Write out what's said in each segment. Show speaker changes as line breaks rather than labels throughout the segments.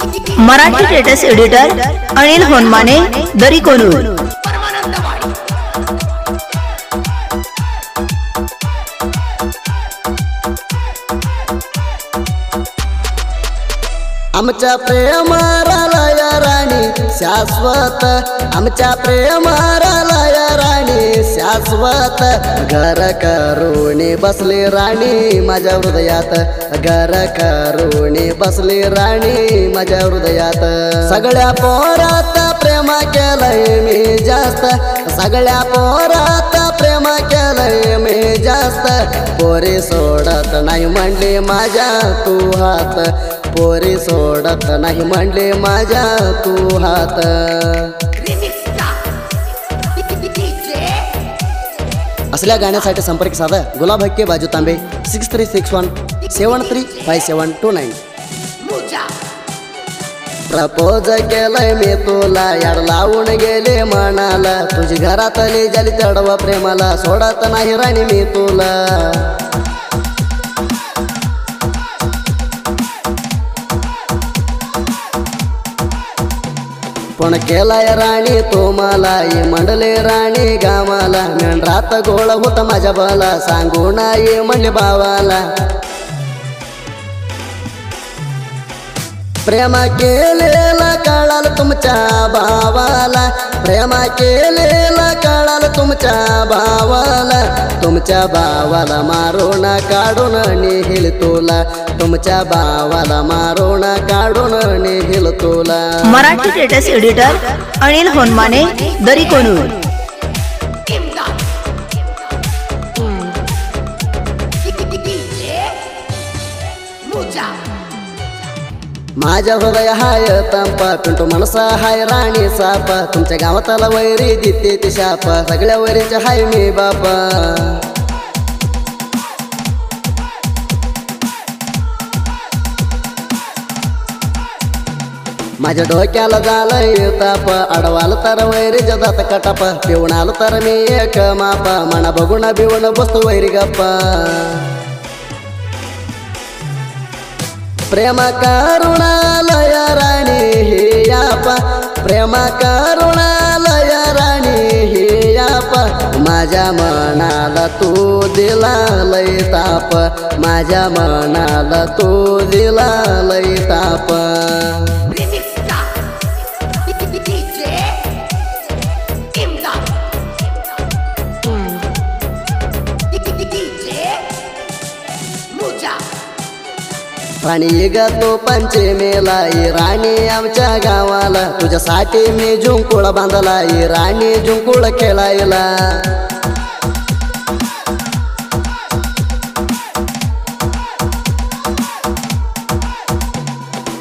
Marathi status editor Anil Honmane दरी कोनूर।
आमच्या प्रेमाला या राणी शाश्वत, आमच्या प्रेमाला या राणी शाश्वत। घर करूनी बसली राणी माझ्या हृदयात, घर करूनी बसली राणी माझ्या हृदयात। सगळ्या पोरात प्रेम केलंय मी जास्त, सगळ्या पोरात प्रेम केलंय मी जास्त। पोरी सोडत नाही म्हणली माझ्या तू हात, पोरी सोडत नाही म्हणले माझ्या तू हात। असल्या गाण्यासाठी संपर्क साधा गुलाब हक्के बाजू तांबे 6361735729। प्रपोज केलंय मी तुला, याड लावून गेले मनाला। तुझी घरातली झाली चढवा प्रेमाला, सोडत नाही राणी मी तुला। पण केलाय राणी तो मला, ये मंडले राणी गावाला। मेंढरात गोळ होत माझ्या बाला, सांगू नाही म्हणले भावाला। प्रेम केलेला कळाल तुमच्या भावाला, प्रेम केलेला कळाल तुमच्या भावाला। तुमच्या भावाला मारून काढून नेहिल तुला, तुमच्या भावाला मारून काढून नेहिल तुला।
मराठी स्टेटस एडिटर अनिल होनमाने दरी कोनूर।
माझ्या हृदय हाय तांपा, पिंटू मनसा हाय राणी सापा। तुमच्या गावातला वैरी देते ती शापा, सगळ्या वैरीच्या हाय मी बापा। माझ्या डोक्याला झालंय ताप, अडवाल तर वैरीच्या जात कटाप। पिऊन आलो तर मी एक मापा, मना बघून बिवून बसतो वैरी गप्पा। प्रेम करुणालय राणी हे यापा, प्रेम करुणालय राणी हे यापा। माझ्या मनाला तू दिला लय ताप, माझ्या मनाला तू दिला लय ताप। राणी ग तो पंचमेला, राणी आमच्या गावाला। तुझ्यासाठी मी झुंकुळ बांधला, राणी झुंकुळ खेळायला।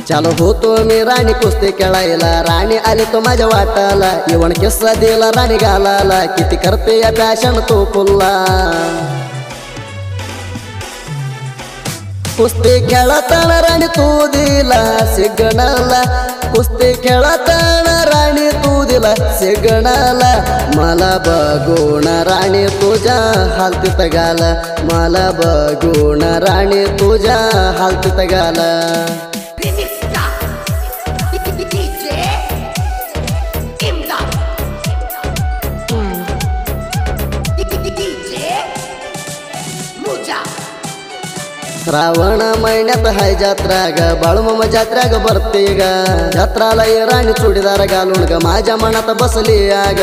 चालू होतो मी राणी कुस्ती खेळायला, राणी आली तो माझ्या वाटाला। येवण किस्सा दिला राणी घालाला, किती करते या पॅशन तो फुल्ला। कुस्ती खेळताना राणी तू दिला सिग्नला, कुस्ती खेळताना राणी तू दिला सिग्नला। मला बघून राणी तुझ्या हालतीत गाला, मला बघून राणी तुझ्या हालतीत गाला। श्रावण महिन्यात हाय जत्रा ग, बाळूमामा जत्रा ग भरते ग। जत्राला ये राणी चुडीदार घालून ग, माझ्या मनात बसली ग।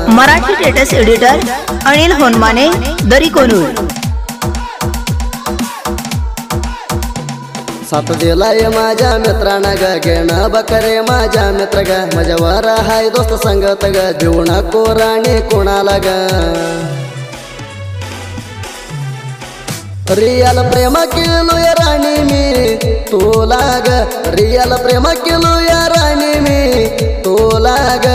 मराठी स्टेटस एडिटर अनिल होनमाने दरी कोनूर।
साथ दिलाय माझ्या मित्रांना ग, घेणं बकरे माझ्या मित्र ग। माझ्या वर हाय दोस्त संगत ग, देऊ नको राणी कोणाला ग। रियल प्रेम केलो या राणी मी तुला ग, रियल प्रेम केलो या राणी मी तुला ग।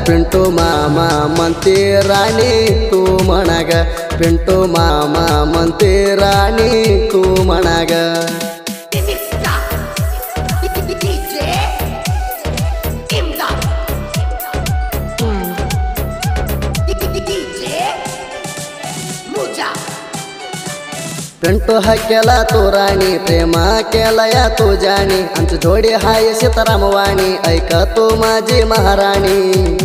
पिंटू मामा म्हणते राणी तू म्हणा ग, पिंटू मामा म्हणते राणी तू म्हणा ग। पिंटू हा केला तो राणी प्रेमा केला या तो जाणी आमची जोडी हाय सीताराम वाणी ऐका तू माझी महाराणी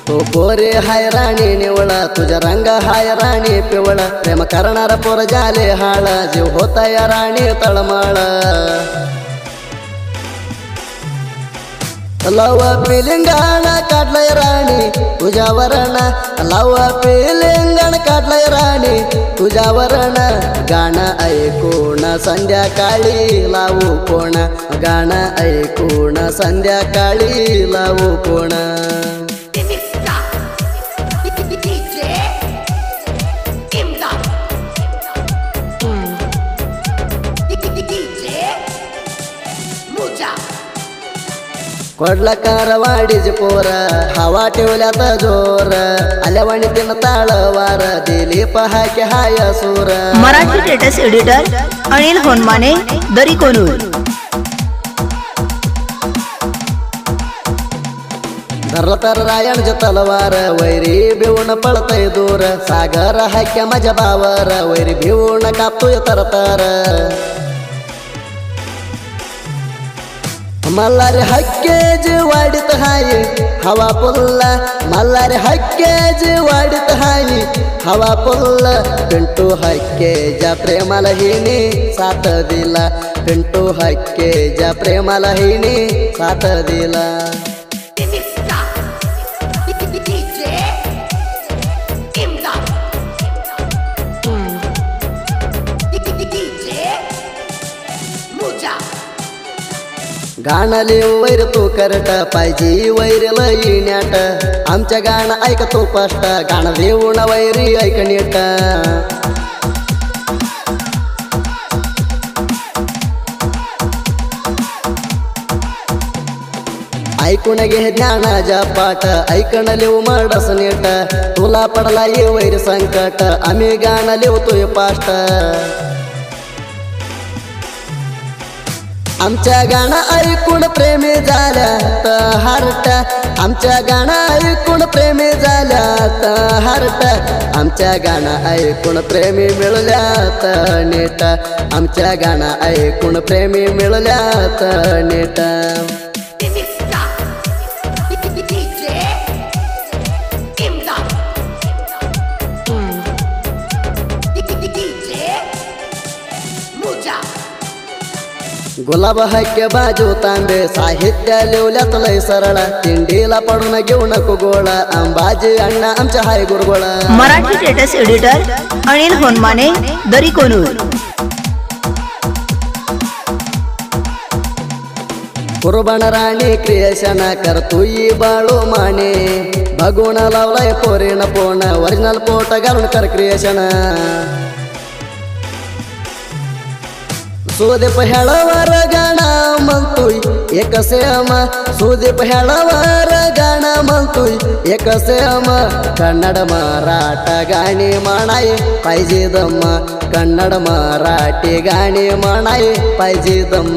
तो पोरे हाय राणी निवळा तुझ्या रंग हाय राणी पिवळा प्रेम करणारा पोर झाले हाळ जीव होता या राणी तळमळ लव पिलिंगाण काढलंय राणी तुझ्या वरण लव पिलिंगण काढलंय राणी तुझ्या वरण गाणं ऐकून संध्याकाळी लावू कोण गाणं ऐकून संध्याकाळी लावू कोण कोडला कारवाडीची पोर हवा ठेवल्यात जोर आल्यावाणी तीन ताळवार दिली पहा की हाय सूर
मराठी स्टेटस एडिटर अनिल होनमाने दरी कोनूर
धरला तर रायणची तलवार वैरी भिवून पळतय दूर सागर हाक्या माझ्या बावर वैरी भिवून कापतोय तरतर मल्हारी हक्केज वाढीत हाय हवा पुल्ला मल्हारी हक्केज वाढीत हाय हवा पुल्ला पिंटू हक्केजा प्रेमाला हिने साथ दिला पिंटू हक्केजा प्रेमाला हिने साथ दिला गाणं लिहू वैर तू करट पाहिजे वैर लई न्याट आमच्या गाणं ऐक तू स्पष्ट गाणं लिहून वैरी ऐक नीट ऐकून घे ज्ञानाच्या पाठ ऐकणं लिहू मडस नीट तुला पडला ये वैर संकट आम्ही गाणं लिहतोय पाष्ट आमच्या गाणं ऐकून प्रेमी झाल्यात हार्ट आमच्या गाणं ऐकून प्रेमी झाल्यात हार्ट आमच्या गाणं ऐकून प्रेमी मिळल्यात नीट आमच्या गाणं ऐकून प्रेमी मिळल्यात नीट गुलाब हक्के बाजू तांबे साहित्य लिवल्यात लय सरळ तिंडीला पडून घेऊ नको गोळा अंबाजी अण्णा आमच्या हाय गुरगोळा
मराठी स्टेटस एडिटर अनिल होनमाने दरी कोनूर
कुर्बान राणी क्रिएशन करतोय बाळू माने बघून लावलाय पोरीन पोण ओरिजिनल पोट घालून कर क्रिएशन सुदीप हेळवर गाणं म्हणतोय एक सेम सुदीप हेळवर गाणं म्हणतोय एक सेम कन्नड मराठा गाणी म्हणाय पाहिजे दम कन्नड मराठी गाणी म्हणाय पाहिजे दम